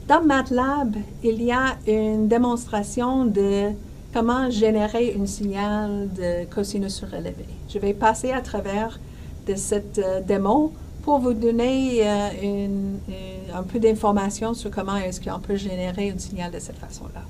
Dans MATLAB, il y a une démonstration de comment générer un signal de cosinus surélevé. Je vais passer à travers de cette démo pour vous donner un peu d'informations sur comment est-ce qu'on peut générer un signal de cette façon-là.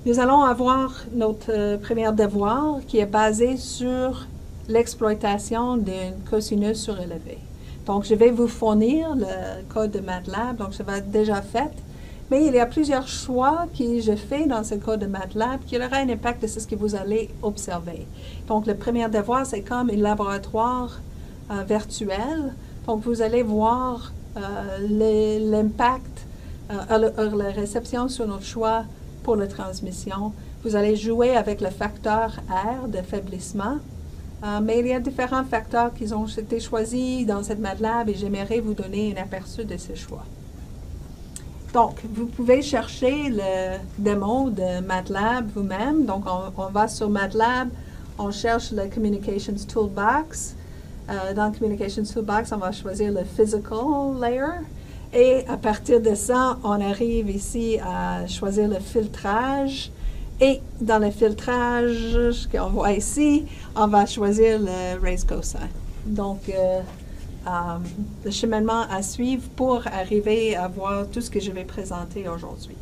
Nous allons avoir notre premier devoir qui est basé sur l'exploitation d'un cosinus surélevé. Donc, je vais vous fournir le code de MATLAB, donc ça va être déjà fait. Mais il y a plusieurs choix que je fais dans ce code de MATLAB qui aura un impact sur ce que vous allez observer. Donc, le premier devoir, c'est comme un laboratoire virtuel. Donc, vous allez voir l'impact, la réception sur notre choix pour la transmission. Vous allez jouer avec le facteur R de faiblissement. Mais il y a différents facteurs qui ont été choisis dans cette MATLAB et j'aimerais vous donner un aperçu de ces choix. Donc, vous pouvez chercher le démo de MATLAB vous-même. Donc, on va sur MATLAB, on cherche le Communications Toolbox. Dans le Communications Toolbox, on va choisir le Physical Layer. Et à partir de ça, on arrive ici à choisir le filtrage. Et dans le filtrage qu'on voit ici, on va choisir le raise cosine. Donc, le cheminement à suivre pour arriver à voir tout ce que je vais présenter aujourd'hui.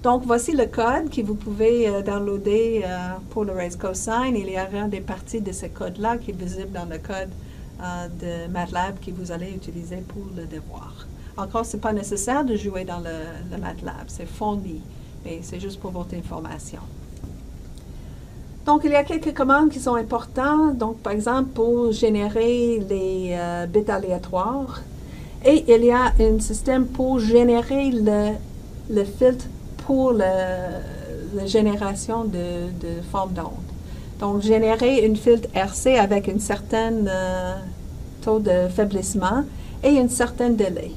Donc, voici le code que vous pouvez downloader pour le raise cosine. Il y aura des parties de ce code-là qui est visible dans le code de MATLAB que vous allez utiliser pour le devoir. Encore, ce n'est pas nécessaire de jouer dans le MATLAB, c'est fourni. Mais c'est juste pour votre information. Donc, il y a quelques commandes qui sont importantes. Donc, par exemple, pour générer les bits aléatoires. Et il y a un système pour générer le filtre pour la génération de forme d'onde. Donc, générer une filtre RC avec un certain taux de faiblissement et un certain délai.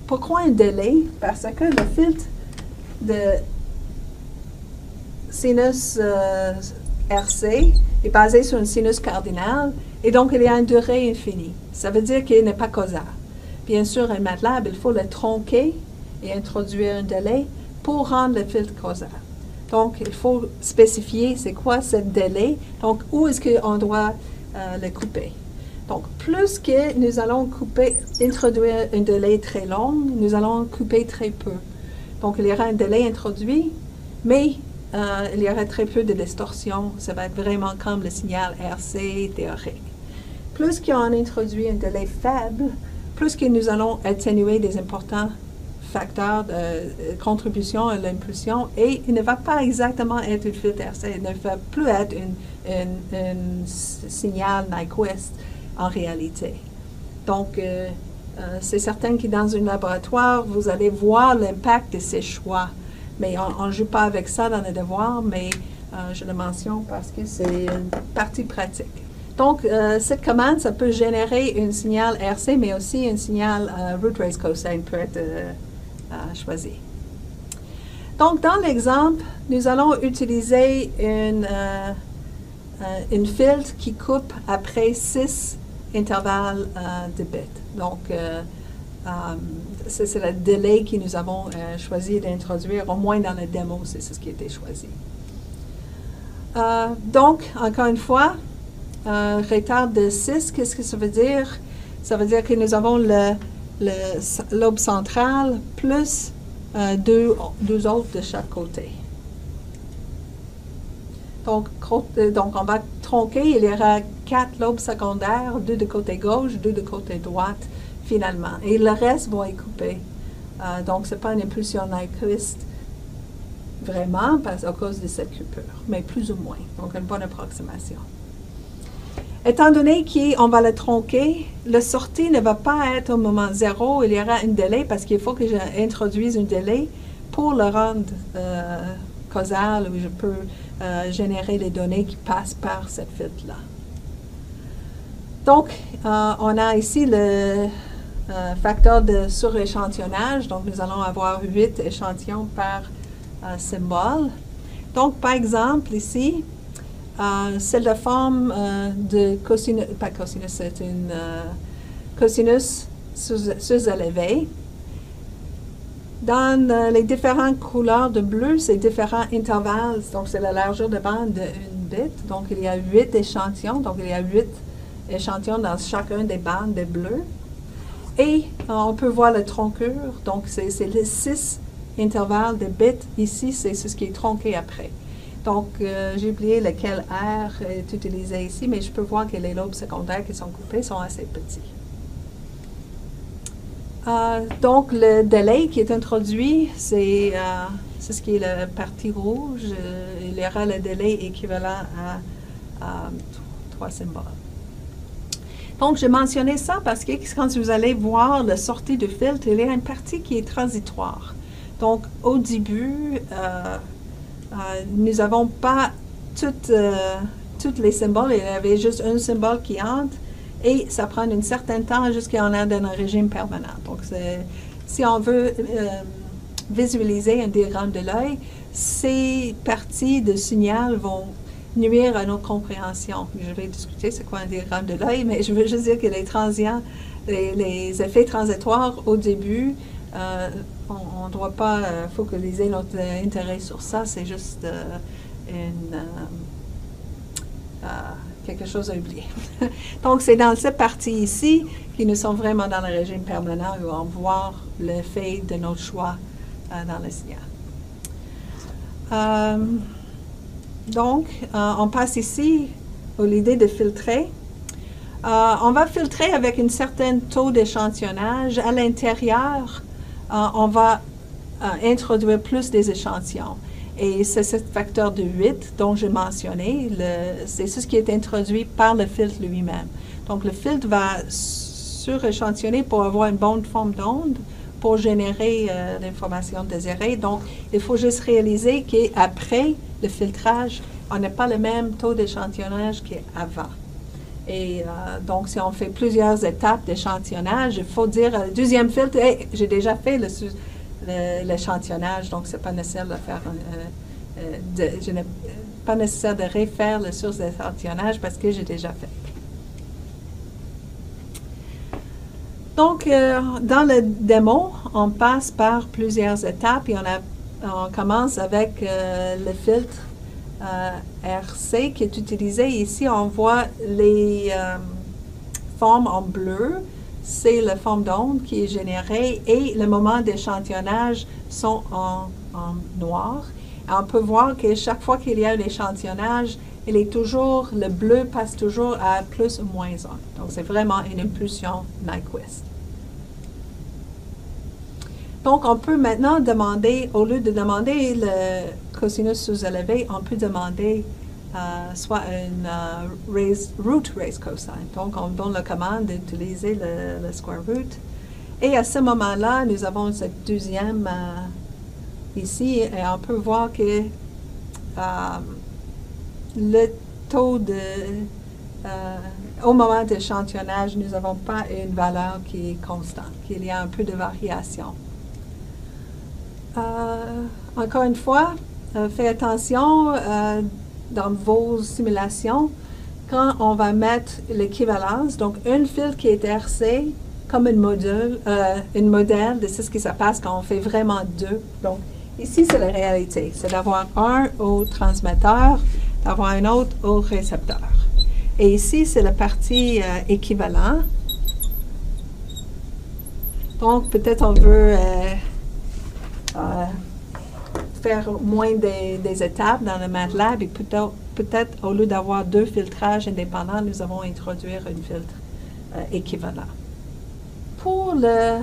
Pourquoi un délai? Parce que le filtre de sinus RC est basé sur une sinus cardinale et donc il y a une durée infinie. Ça veut dire qu'il n'est pas causal. Bien sûr, en MATLAB, il faut le tronquer et introduire un délai pour rendre le filtre causal. Donc, il faut spécifier c'est quoi ce délai, donc où est-ce qu'on doit le couper. Donc, plus que nous allons introduire un délai très long, nous allons couper très peu. Donc, il y aura un délai introduit, mais il y aura très peu de distorsion. Ça va être vraiment comme le signal RC théorique. Plus qu'on introduit un délai faible, plus que nous allons atténuer des importants facteurs de contribution à l'impulsion et il ne va pas exactement être une filtre RC, il ne va plus être un signal Nyquist en réalité. Donc, c'est certain que dans un laboratoire, vous allez voir l'impact de ces choix. Mais on ne joue pas avec ça dans le devoir, mais je le mentionne parce que c'est une partie pratique. Donc, cette commande, ça peut générer un signal RC, mais aussi un signal root raise cosine peut être choisi. Donc, dans l'exemple, nous allons utiliser une filtre qui coupe après 6 intervalles de bits. Donc, c'est le délai que nous avons choisi d'introduire, au moins dans la démo, c'est ce qui a été choisi. Donc, encore une fois, retard de 6, qu'est-ce que ça veut dire? Ça veut dire que nous avons le lobe central plus deux autres de chaque côté. Donc, on va tronquer, il y aura 4 lobes secondaires, 2 de côté gauche, 2 de côté droite, finalement. Et le reste va être coupé. Donc, ce n'est pas une impulsion Nyquist vraiment à cause de cette coupure, mais plus ou moins. Donc, une bonne approximation. Étant donné qu'on va le tronquer, la sortie ne va pas être au moment 0, il y aura un délai parce qu'il faut que j'introduise un délai pour le rendre causal où je peux générer les données qui passent par cette filtre-là. Donc, on a ici le facteur de suréchantillonnage. Donc, nous allons avoir 8 échantillons par symbole. Donc, par exemple, ici, c'est la forme de cosinus, pas cosinus, c'est une cosinus sous-élevé. Dans les différentes couleurs de bleu, c'est différents intervalles. Donc, c'est la largeur de bande d'une bit. Donc, il y a 8 échantillons. Donc, il y a 8 échantillons dans chacun des bandes de bleu. Et on peut voir la troncure. Donc, c'est les 6 intervalles de bits. Ici, c'est ce qui est tronqué après. Donc, j'ai oublié lequel R est utilisé ici, mais je peux voir que les lobes secondaires qui sont coupés sont assez petits. Donc, le délai qui est introduit, c'est ce qui est la partie rouge. Il y aura le délai équivalent à 3 symboles. Donc, j'ai mentionné ça parce que quand vous allez voir la sortie du filtre, il y a une partie qui est transitoire. Donc, au début, nous n'avons pas tous les symboles. Il y avait juste un symbole qui entre. Et ça prend un certain temps jusqu'à on est dans un régime permanent. Donc, si on veut visualiser un diagramme de l'œil, ces parties de signal vont nuire à notre compréhension. Je vais discuter c'est quoi un diagramme de l'œil, mais je veux juste dire que les transients, les effets transitoires au début, on ne doit pas focaliser notre intérêt sur ça, c'est juste quelque chose à oublier. Donc, c'est dans cette partie ici que nous sommes vraiment dans le régime permanent où on voit l'effet de notre choix dans le signal. Donc, on passe ici à l'idée de filtrer. On va filtrer avec un certain taux d'échantillonnage. À l'intérieur, on va introduire plus des échantillons. Et c'est ce facteur de 8 dont j'ai mentionné, c'est ce qui est introduit par le filtre lui-même. Donc, le filtre va suréchantillonner pour avoir une bonne forme d'onde pour générer l'information désirée. Donc, il faut juste réaliser qu'après le filtrage, on n'a pas le même taux d'échantillonnage qu'avant. Et donc, si on fait plusieurs étapes d'échantillonnage, il faut dire au deuxième filtre, hey, j'ai déjà fait l'échantillonnage, donc ce n'est pas nécessaire de faire je n'ai pas nécessaire de refaire le source d'échantillonnage parce que j'ai déjà fait. Donc, dans le démo, on passe par plusieurs étapes et on commence avec le filtre RC qui est utilisé. Ici, on voit les formes en bleu. C'est la forme d'onde qui est générée et le moment d'échantillonnage sont en noir. Et on peut voir que chaque fois qu'il y a un échantillonnage, le bleu passe toujours à plus ou moins 1. Donc, c'est vraiment une impulsion Nyquist. Donc, on peut maintenant demander, au lieu de demander le cosinus sous-élevé, on peut demander soit une root raised cosine. Donc, on donne la commande d'utiliser le square root. Et à ce moment-là, nous avons cette deuxième ici, et on peut voir que le taux au moment d'échantillonnage, nous n'avons pas une valeur qui est constante, qu'il y a un peu de variation. Encore une fois, faites attention dans vos simulations, quand on va mettre l'équivalence, donc un filtre qui est RC comme un modèle de ce qui se passe quand on fait vraiment 2. Donc, ici, c'est la réalité. C'est d'avoir un au transmetteur, d'avoir un autre au récepteur. Et ici, c'est la partie équivalent. Donc, peut-être on veut faire moins des étapes dans le MATLAB et peut-être au lieu d'avoir 2 filtrages indépendants, nous allons introduire un filtre équivalent. Pour le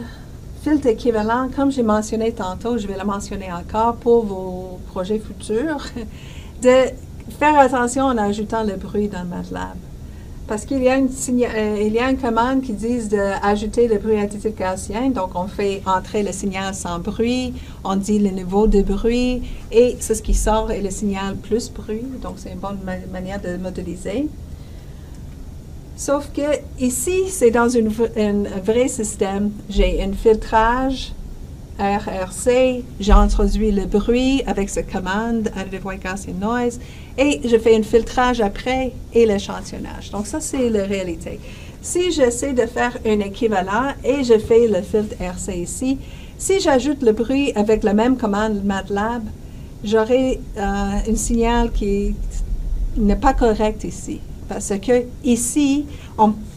filtre équivalent, comme j'ai mentionné tantôt, je vais le mentionner encore pour vos projets futurs, de faire attention en ajoutant le bruit dans MATLAB. Parce qu'il y a une commande qui dit d'ajouter le bruit additif gaussien. Donc, on fait entrer le signal sans bruit, on dit le niveau de bruit, et ce qui sort est le signal plus bruit. Donc, c'est une bonne manière de modéliser. Sauf que ici, c'est dans un vrai système. J'ai un filtrage RRC, j'introduis le bruit avec cette commande Additive White Gaussian Noise et je fais un filtrage après et l'échantillonnage. Donc ça, c'est la réalité. Si j'essaie de faire un équivalent et je fais le filtre RC ici, si j'ajoute le bruit avec la même commande MATLAB, j'aurai un signal qui n'est pas correct ici. Parce que ici,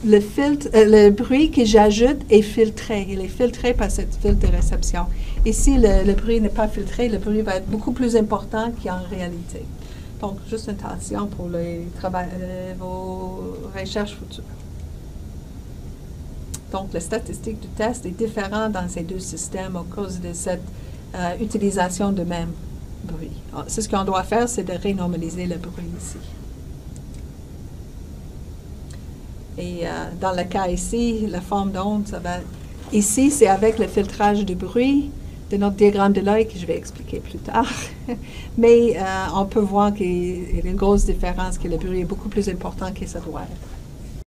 le bruit que j'ajoute est filtré. Il est filtré par cette filtre de réception. Ici, le bruit n'est pas filtré. Le bruit va être beaucoup plus important qu'en réalité. Donc, juste attention pour vos recherches futures. Donc, la statistique du test est différente dans ces deux systèmes à cause de cette utilisation de même bruit. C'est ce qu'on doit faire, c'est de renormaliser le bruit ici. Et dans le cas ici, la forme d'onde, ça va... Ici, c'est avec le filtrage du bruit de notre diagramme de l'œil que je vais expliquer plus tard. Mais on peut voir qu'il y a une grosse différence, que le bruit est beaucoup plus important que ça doit être.